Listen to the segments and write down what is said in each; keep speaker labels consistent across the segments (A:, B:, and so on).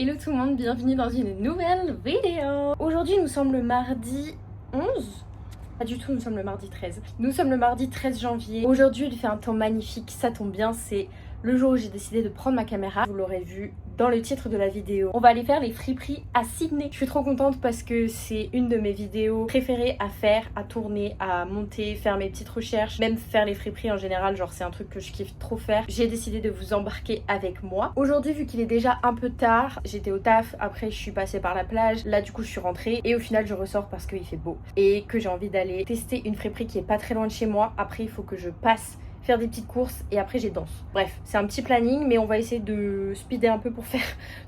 A: Hello tout le monde, bienvenue dans une nouvelle vidéo. Aujourd'hui nous sommes le mardi 11. Pas du tout, nous sommes le mardi 13. Nous sommes le mardi 13 janvier. Aujourd'hui il fait un temps magnifique, ça tombe bien, c'est le jour où j'ai décidé de prendre ma caméra. Vous l'aurez vu dans le titre de la vidéo. On va aller faire les friperies à Sydney. Je suis trop contente parce que c'est une de mes vidéos préférées à faire, à tourner, à monter, faire mes petites recherches, même faire les friperies en général, genre c'est un truc que je kiffe trop faire. J'ai décidé de vous embarquer avec moi. Aujourd'hui, vu qu'il est déjà un peu tard, j'étais au taf, après je suis passée par la plage, là du coup je suis rentrée et au final je ressors parce qu'il fait beau et que j'ai envie d'aller tester une friperie qui est pas très loin de chez moi. Après il faut que je passe faire des petites courses et après j'ai danse. Bref, c'est un petit planning mais on va essayer de speeder un peu pour faire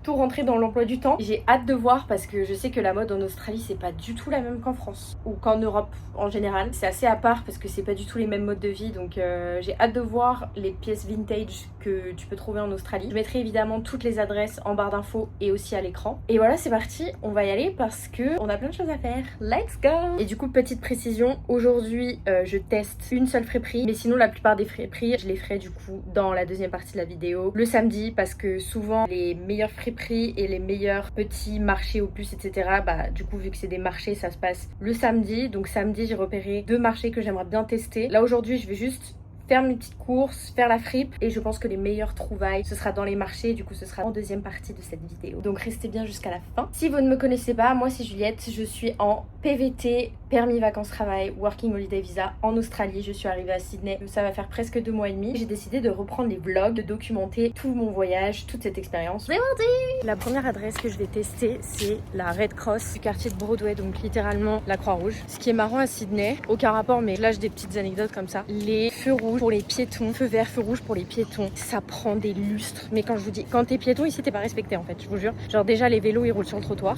A: tout rentrer dans l'emploi du temps. J'ai hâte de voir parce que je sais que la mode en Australie c'est pas du tout la même qu'en France ou qu'en Europe en général. C'est assez à part parce que c'est pas du tout les mêmes modes de vie, donc j'ai hâte de voir les pièces vintage que tu peux trouver en Australie. Je mettrai évidemment toutes les adresses en barre d'infos et aussi à l'écran. Et voilà, c'est parti, on va y aller parce que on a plein de choses à faire. Let's go! Et du coup, petite précision, aujourd'hui je teste une seule friperie, mais sinon la plupart des friperies, je les ferai du coup dans la deuxième partie de la vidéo le samedi parce que souvent les meilleures friperies et les meilleurs petits marchés aux puces, etc. Bah du coup, vu que c'est des marchés, ça se passe le samedi. Donc samedi, j'ai repéré 2 marchés que j'aimerais bien tester. Là aujourd'hui, je vais juste faire mes petites courses, faire la fripe et je pense que les meilleures trouvailles ce sera dans les marchés, du coup ce sera en deuxième partie de cette vidéo. Donc restez bien jusqu'à la fin. Si vous ne me connaissez pas, moi c'est Juliette, je suis en PVT, permis vacances travail, working holiday visa en Australie. Je suis arrivée à Sydney, ça va faire presque 2 mois et demi. J'ai décidé de reprendre les vlogs, de documenter tout mon voyage, toute cette expérience. C'est parti! La première adresse que je vais tester c'est la Red Cross du quartier de Broadway, donc littéralement la Croix-Rouge. Ce qui est marrant à Sydney, aucun rapport mais je lâche des petites anecdotes comme ça, les feux rouges pour les piétons, feu vert, feu rouge pour les piétons, ça prend des lustres. Mais quand je vous dis, quand t'es piéton ici t'es pas respecté en fait, je vous jure. Genre déjà les vélos ils roulent sur le trottoir.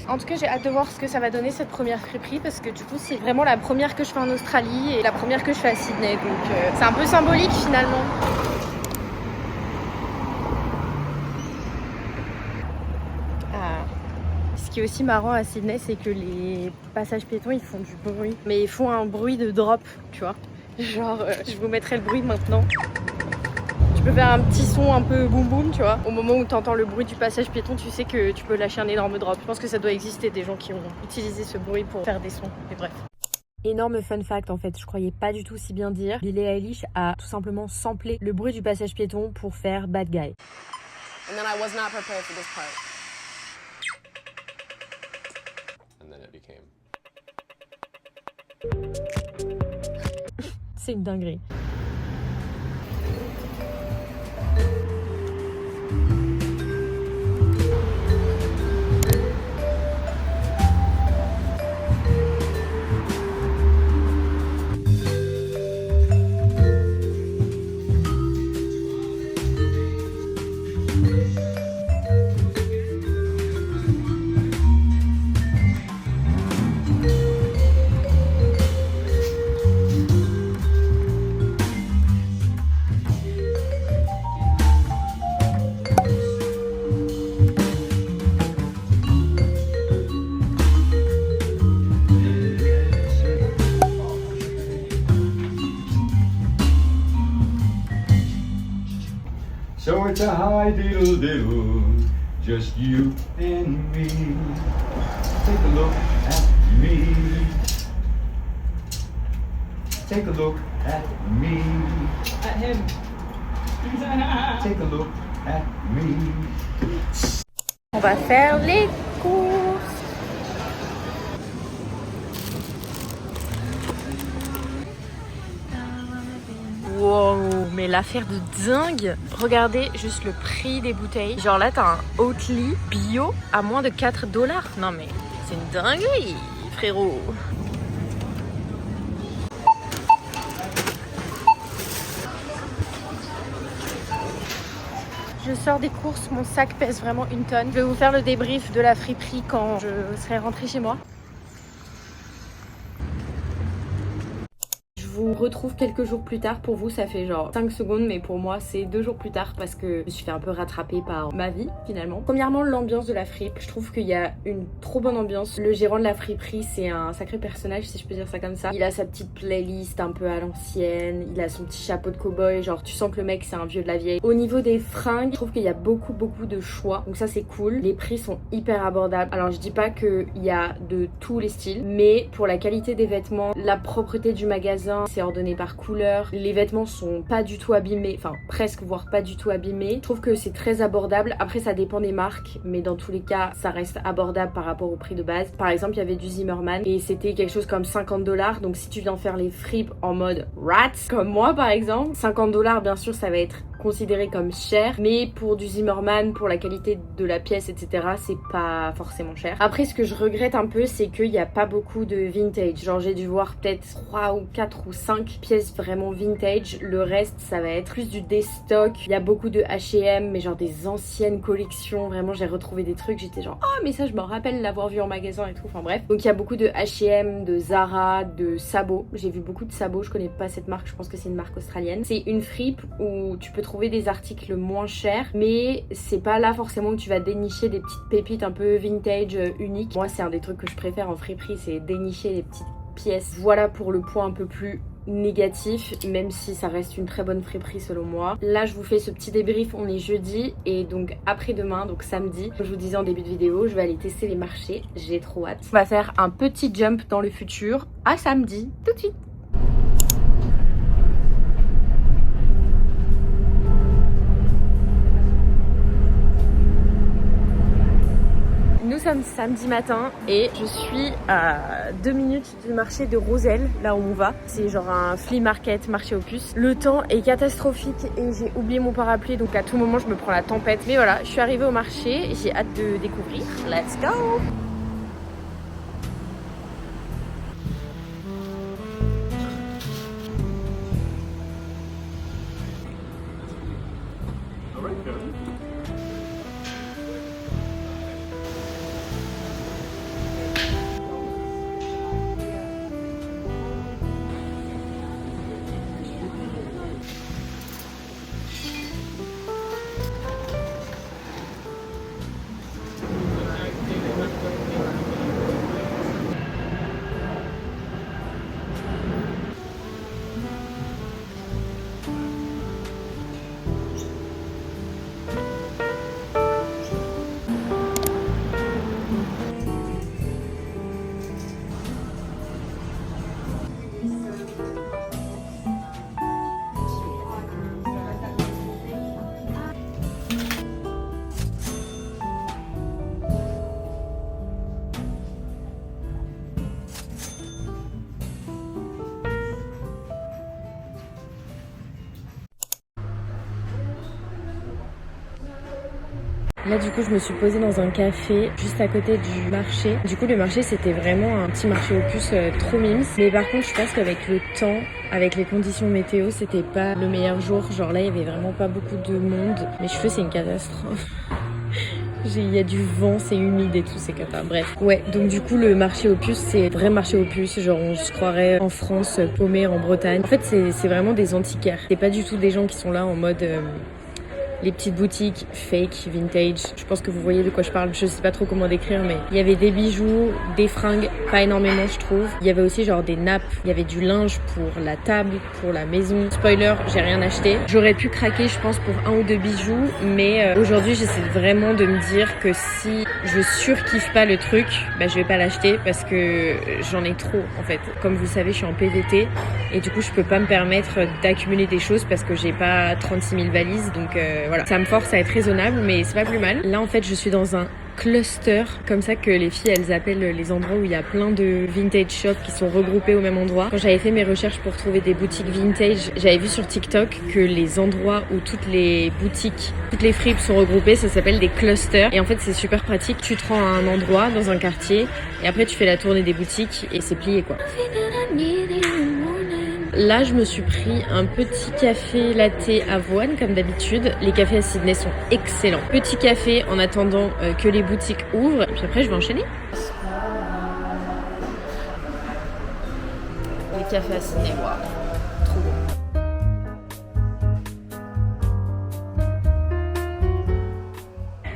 A: En tout cas j'ai hâte de voir ce que ça va donner cette première friperie parce que du coup c'est vraiment la première que je fais en Australie et la première que je fais à Sydney, donc c'est un peu symbolique finalement. Ah. Ce qui est aussi marrant à Sydney c'est que les passages piétons ils font du bruit, mais ils font un bruit de drop, tu vois. Genre, je vous mettrai le bruit maintenant. Tu peux faire un petit son un peu boum boum, tu vois. Au moment où tu entends le bruit du passage piéton, tu sais que tu peux lâcher un énorme drop. Je pense que ça doit exister des gens qui ont utilisé ce bruit pour faire des sons. Mais bref. Énorme fun fact en fait, je croyais pas du tout si bien dire. Billie Eilish a tout simplement samplé le bruit du passage piéton pour faire Bad Guy.
B: And then I was not prepared for this part.
C: And then it became.
A: C'est une dinguerie.
D: So it's a high diddle diddle, just you and me. Take a look at me. Take a look at me.
B: At him.
D: Take a look at me.
A: On va faire les courses. Wow, mais l'affaire de dingue. Regardez juste le prix des bouteilles. Genre là t'as un Oatly bio à moins de 4 $. Non mais c'est une dinguerie, frérot. Je sors des courses, mon sac pèse vraiment 1 tonne. Je vais vous faire le débrief de la friperie quand je serai rentrée chez moi. Je vous retrouve quelques jours plus tard. Pour vous ça fait genre 5 secondes, mais pour moi c'est 2 jours plus tard parce que je me suis fait un peu rattraper par ma vie finalement. Premièrement, l'ambiance de la fripe, je trouve qu'il y a une trop bonne ambiance. Le gérant de la friperie, c'est un sacré personnage si je peux dire ça comme ça. Il a sa petite playlist un peu à l'ancienne, il a son petit chapeau de cow-boy, genre tu sens que le mec c'est un vieux de la vieille. Au niveau des fringues, je trouve qu'il y a beaucoup de choix, donc ça c'est cool. Les prix sont hyper abordables. Alors je dis pas qu'il y a de tous les styles, mais pour la qualité des vêtements, la propreté du magasin, c'est ordonné par couleur. Les vêtements sont pas du tout abîmés, enfin presque, voire pas du tout abîmés. Je trouve que c'est très abordable. Après ça dépend des marques, mais dans tous les cas ça reste abordable par rapport au prix de base. Par exemple, il y avait du Zimmerman et c'était quelque chose comme 50$. Donc si tu viens faire les fripes en mode rats, comme moi par exemple, 50$ bien sûr ça va être considéré comme cher, mais pour du Zimmerman, pour la qualité de la pièce, etc., c'est pas forcément cher. Après, ce que je regrette un peu, c'est qu'il n'y a pas beaucoup de vintage. Genre, j'ai dû voir peut-être 3 ou 4 ou 5 pièces vraiment vintage. Le reste, ça va être plus du déstock. Il y a beaucoup de H&M, mais genre des anciennes collections. Vraiment, j'ai retrouvé des trucs. J'étais genre, oh, mais ça, je me rappelle l'avoir vu en magasin et tout. Enfin bref. Donc, il y a beaucoup de H&M, de Zara, de Sabo. J'ai vu beaucoup de Sabo. Je connais pas cette marque. Je pense que c'est une marque australienne. C'est une fripe où tu peux trouver des articles moins chers, mais c'est pas là forcément que tu vas dénicher des petites pépites un peu vintage uniques. Moi, c'est un des trucs que je préfère en friperie, c'est dénicher les petites pièces. Voilà pour le point un peu plus négatif, même si ça reste une très bonne friperie selon moi. Là, je vous fais ce petit débrief, on est jeudi et donc après-demain, donc samedi, comme je vous disais en début de vidéo, je vais aller tester les marchés, j'ai trop hâte. On va faire un petit jump dans le futur à samedi, tout de suite. Nous sommes samedi matin et je suis à 2 minutes du marché de Roselle, là où on va. C'est genre un flea market, marché aux puces. Le temps est catastrophique et j'ai oublié mon parapluie, donc à tout moment je me prends la tempête. Mais voilà, je suis arrivée au marché, j'ai hâte de découvrir. Let's go! Là du coup je me suis posée dans un café juste à côté du marché. Du coup le marché c'était vraiment un petit marché aux puces trop mimes. Mais par contre je pense qu'avec le temps, avec les conditions météo, c'était pas le meilleur jour. Genre là il y avait vraiment pas beaucoup de monde. Mes cheveux c'est une catastrophe. Il y a du vent, c'est humide et tout, c'est cata. Bref. Ouais, donc du coup le marché aux puces c'est vrai marché aux puces. Genre on se croirait en France, paumé en Bretagne. En fait c'est vraiment des antiquaires. C'est pas du tout des gens qui sont là en mode... les petites boutiques fake, vintage, je pense que vous voyez de quoi je parle, je sais pas trop comment décrire, mais il y avait des bijoux, des fringues, pas énormément je trouve. Il y avait aussi genre des nappes, il y avait du linge pour la table, pour la maison. Spoiler, j'ai rien acheté. J'aurais pu craquer je pense pour 1 ou 2 bijoux, mais aujourd'hui j'essaie vraiment de me dire que si je surkiffe pas le truc, bah je vais pas l'acheter parce que j'en ai trop en fait. Comme vous savez, je suis en PVT et du coup je peux pas me permettre d'accumuler des choses parce que j'ai pas 36 000 valises, donc voilà, ça me force à être raisonnable, mais c'est pas plus mal. Là en fait je suis dans un cluster, comme ça que les filles elles appellent les endroits où il y a plein de vintage shops qui sont regroupés au même endroit. Quand j'avais fait mes recherches pour trouver des boutiques vintage, j'avais vu sur TikTok que les endroits où toutes les boutiques, toutes les fripes sont regroupées, ça s'appelle des clusters. Et en fait c'est super pratique, tu te rends à un endroit dans un quartier et après tu fais la tournée des boutiques et c'est plié quoi. Là, je me suis pris un petit café latte avoine comme d'habitude. Les cafés à Sydney sont excellents. Petit café en attendant que les boutiques ouvrent. Et puis après, je vais enchaîner. Les cafés à Sydney, waouh.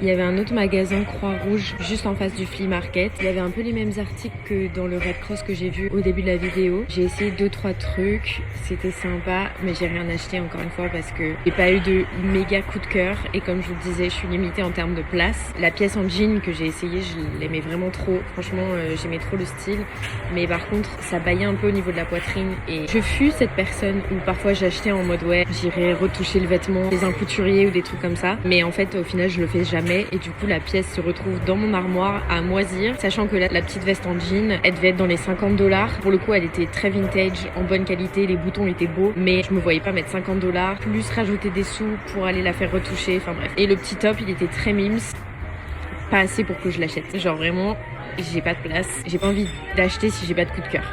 A: Il y avait un autre magasin Croix-Rouge juste en face du flea market. Il y avait un peu les mêmes articles que dans le Red Cross que j'ai vu au début de la vidéo. J'ai essayé 2-3 trucs, c'était sympa, mais j'ai rien acheté encore une fois parce que j'ai pas eu de méga coup de cœur. Et comme je vous le disais, je suis limitée en termes de place. La pièce en jean que j'ai essayé, je l'aimais vraiment trop. Franchement, j'aimais trop le style. Mais par contre, ça baillait un peu au niveau de la poitrine. Et je fus cette personne où parfois j'achetais en mode ouais, j'irai retoucher le vêtement chez un couturier ou des trucs comme ça. Mais en fait, au final, je le fais jamais. Et du coup, la pièce se retrouve dans mon armoire à moisir. Sachant que la petite veste en jean, elle devait être dans les 50$. Pour le coup, elle était très vintage, en bonne qualité. Les boutons étaient beaux. Mais je me voyais pas mettre 50$, plus rajouter des sous pour aller la faire retoucher. Enfin bref. Et le petit top, il était très mimes. Pas assez pour que je l'achète. Genre vraiment, j'ai pas de place. J'ai pas envie d'acheter si j'ai pas de coup de cœur.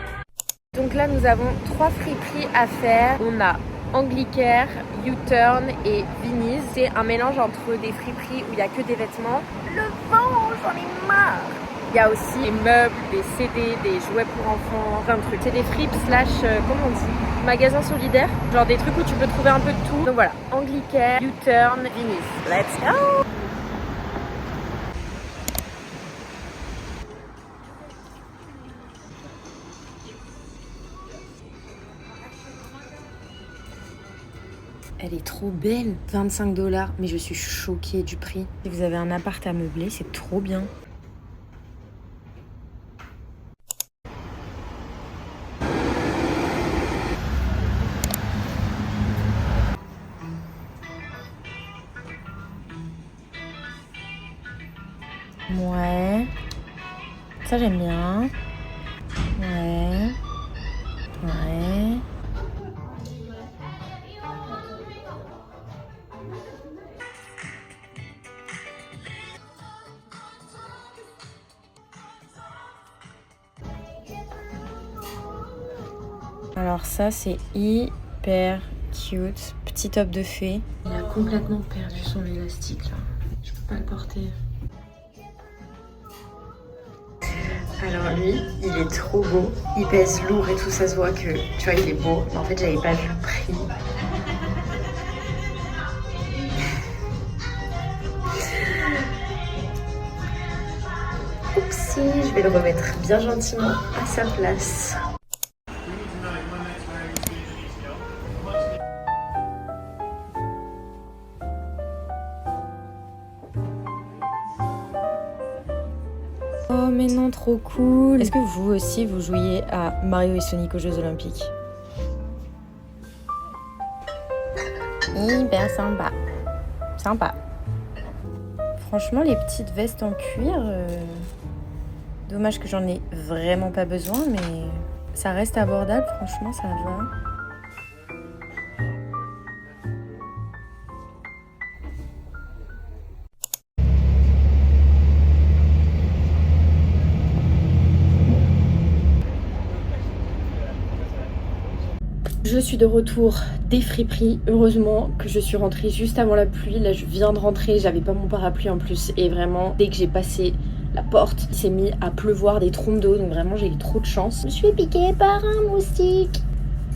A: Donc là, nous avons 3 friperies à faire. On a Anglicare, U-Turn et Vinny's. C'est un mélange entre des friperies où il n'y a que des vêtements. Le vent, j'en ai marre. Il y a aussi des meubles, des CD, des jouets pour enfants, plein de trucs. C'est des fripes slash, comment on dit, magasins solidaires. Genre des trucs où tu peux trouver un peu de tout. Donc voilà, Anglicare, U-Turn, Vinny's. Let's go! Elle est trop belle, 25$, mais je suis choquée du prix. Si vous avez un appart à meubler, c'est trop bien. Ouais, ça j'aime bien. Ouais, ouais. Alors ça c'est hyper cute, petit top de fée. Il a complètement perdu son élastique là, je peux pas le porter. Alors lui, il est trop beau, il pèse lourd et tout, ça se voit que, tu vois, il est beau. Mais en fait, j'avais pas vu le prix. Oupsie, je vais le remettre bien gentiment à sa place. Oh mais non, trop cool. Est-ce que vous aussi vous jouiez à Mario et Sonic aux Jeux Olympiques? Hyper sympa. Sympa. Franchement, les petites vestes en cuir, dommage que j'en ai vraiment pas besoin, mais ça reste abordable, franchement ça va. Je suis de retour des friperies, heureusement que je suis rentrée juste avant la pluie. Là je viens de rentrer, j'avais pas mon parapluie en plus et vraiment dès que j'ai passé la porte, il s'est mis à pleuvoir des trompes d'eau, donc vraiment j'ai eu trop de chance. Je me suis fait piquer par un moustique.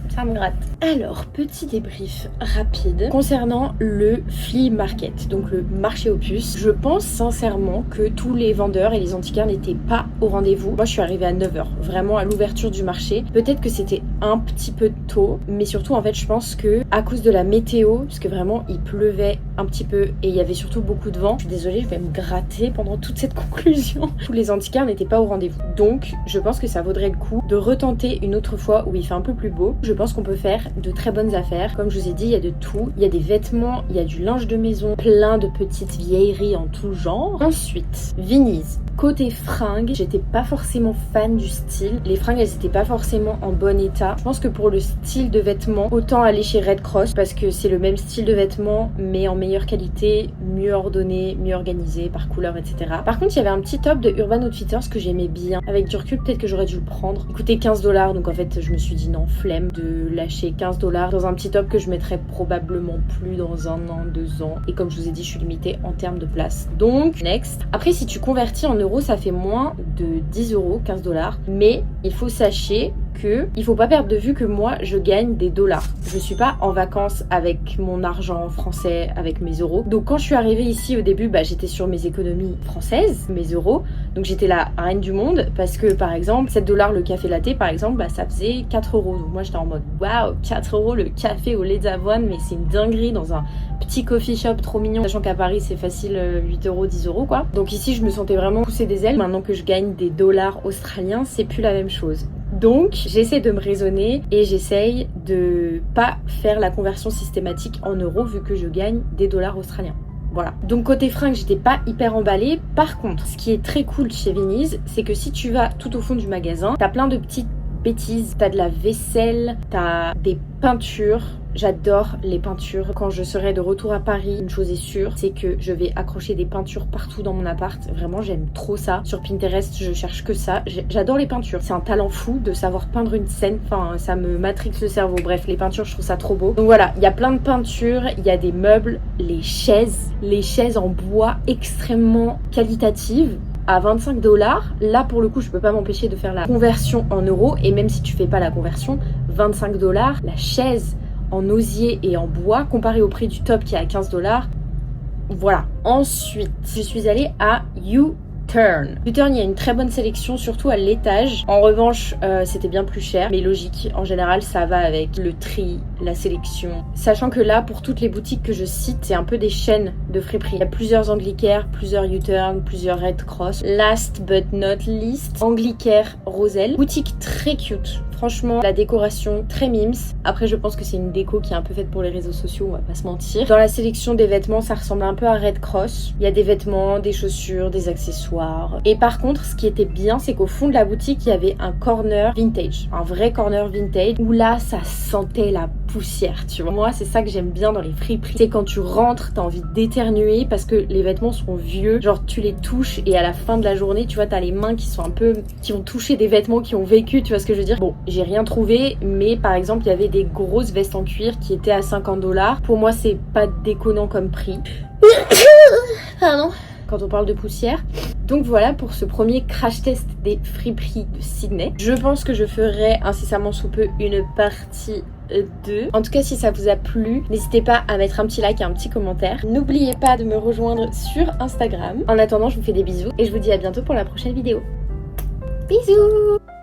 A: Ça me gratte. Alors, petit débrief rapide concernant le flea market, donc le marché aux puces. Je pense sincèrement que tous les vendeurs et les antiquaires n'étaient pas au rendez-vous. Moi, je suis arrivée à 9h, vraiment à l'ouverture du marché. Peut-être que c'était un petit peu tôt, mais surtout, en fait, je pense que à cause de la météo, parce que vraiment, il pleuvait un petit peu et il y avait surtout beaucoup de vent. Je suis désolée, je vais me gratter pendant toute cette conclusion. Tous les antiquaires n'étaient pas au rendez-vous. Donc, je pense que ça vaudrait le coup de retenter une autre fois où il fait un peu plus beau. Je pense qu'on peut faire de très bonnes affaires. Comme je vous ai dit, il y a de tout. Il y a des vêtements, il y a du linge de maison, plein de petites vieilleries en tout genre. Ensuite, Vinny's. Côté fringues, j'étais pas forcément fan du style. Les fringues, elles étaient pas forcément en bon état. Je pense que pour le style de vêtements, autant aller chez Red Cross parce que c'est le même style de vêtements, mais en meilleure qualité, mieux ordonné, mieux organisé par couleur, etc. Par contre, il y avait un petit top de Urban Outfitters que j'aimais bien. Avec du recul, peut-être que j'aurais dû le prendre. Il coûtait 15$, donc en fait, je me suis dit non, flemme de lâcher 15$ dans un petit top que je mettrais probablement plus dans 1 an, 2 ans. Et comme je vous ai dit, je suis limitée en termes de place. Donc, next. Après, si tu convertis en euros, ça fait moins de 10 euros, 15 dollars. Mais il faut sachez que il faut pas perdre de vue que moi je gagne des dollars. Je suis pas en vacances avec mon argent français, avec mes euros. Donc quand je suis arrivée ici au début, j'étais sur mes économies françaises, mes euros. Donc j'étais la reine du monde parce que par exemple 7 dollars le café latte par exemple, ça faisait 4 euros. Donc moi j'étais en mode waouh, 4 euros le café au lait d'avoine, mais c'est une dinguerie dans un petit coffee shop trop mignon. Sachant qu'à Paris c'est facile 8 euros, 10 euros quoi. Donc ici je me sentais vraiment pousser des ailes. Maintenant que je gagne des dollars australiens, c'est plus la même chose. Donc j'essaie de me raisonner et j'essaye de pas faire la conversion systématique en euros vu que je gagne des dollars australiens. Voilà. Donc côté fringues, j'étais pas hyper emballée. Par contre, ce qui est très cool chez Vinny's, c'est que si tu vas tout au fond du magasin, t'as plein de petites bêtises. T'as de la vaisselle, t'as des peintures. J'adore les peintures. Quand je serai de retour à Paris, une chose est sûre, c'est que je vais accrocher des peintures partout dans mon appart. Vraiment, j'aime trop ça. Sur Pinterest, je cherche que ça. J'adore les peintures. C'est un talent fou de savoir peindre une scène. Enfin, ça me matrixe le cerveau. Bref, les peintures, je trouve ça trop beau. Donc voilà, il y a plein de peintures. Il y a des meubles, les chaises en bois extrêmement qualitatives. À 25 dollars, là pour le coup je peux pas m'empêcher de faire la conversion en euros, et même si tu fais pas la conversion, 25 dollars, la chaise en osier et en bois comparé au prix du top qui est à 15 dollars. Voilà. Ensuite, je suis allée à U-Turn. U-Turn, il y a une très bonne sélection, surtout à l'étage. En revanche, c'était bien plus cher, mais logique. En général, ça va avec le tri, la sélection. Sachant que là, pour toutes les boutiques que je cite, c'est un peu des chaînes de friperie. Il y a plusieurs Anglicare, plusieurs U-Turn, plusieurs Red Cross. Last but not least, Anglicare Roselle. Boutique très cute. Franchement, la décoration très mimes. Après, je pense que c'est une déco qui est un peu faite pour les réseaux sociaux, on va pas se mentir. Dans la sélection des vêtements, ça ressemble un peu à Red Cross. Il y a des vêtements, des chaussures, des accessoires. Et par contre, ce qui était bien, c'est qu'au fond de la boutique, il y avait un corner vintage. Un vrai corner vintage où là, ça sentait la poussière, tu vois. Moi, c'est ça que j'aime bien dans les friperies. C'est quand tu rentres, t'as envie d'éternuer parce que les vêtements sont vieux. Genre, tu les touches et à la fin de la journée, tu vois, t'as les mains qui sont un peu... qui ont touché des vêtements qui ont vécu, tu vois ce que je veux dire. Bon, j'ai rien trouvé, mais par exemple, il y avait des grosses vestes en cuir qui étaient à 50 dollars. Pour moi, c'est pas déconnant comme prix. Pardon. Quand on parle de poussière. Donc voilà pour ce premier crash test des friperies de Sydney. Je pense que je ferai incessamment sous peu une partie 2. En tout cas, si ça vous a plu, n'hésitez pas à mettre un petit like et un petit commentaire. N'oubliez pas de me rejoindre sur Instagram. En attendant, je vous fais des bisous et je vous dis à bientôt pour la prochaine vidéo. Bisous!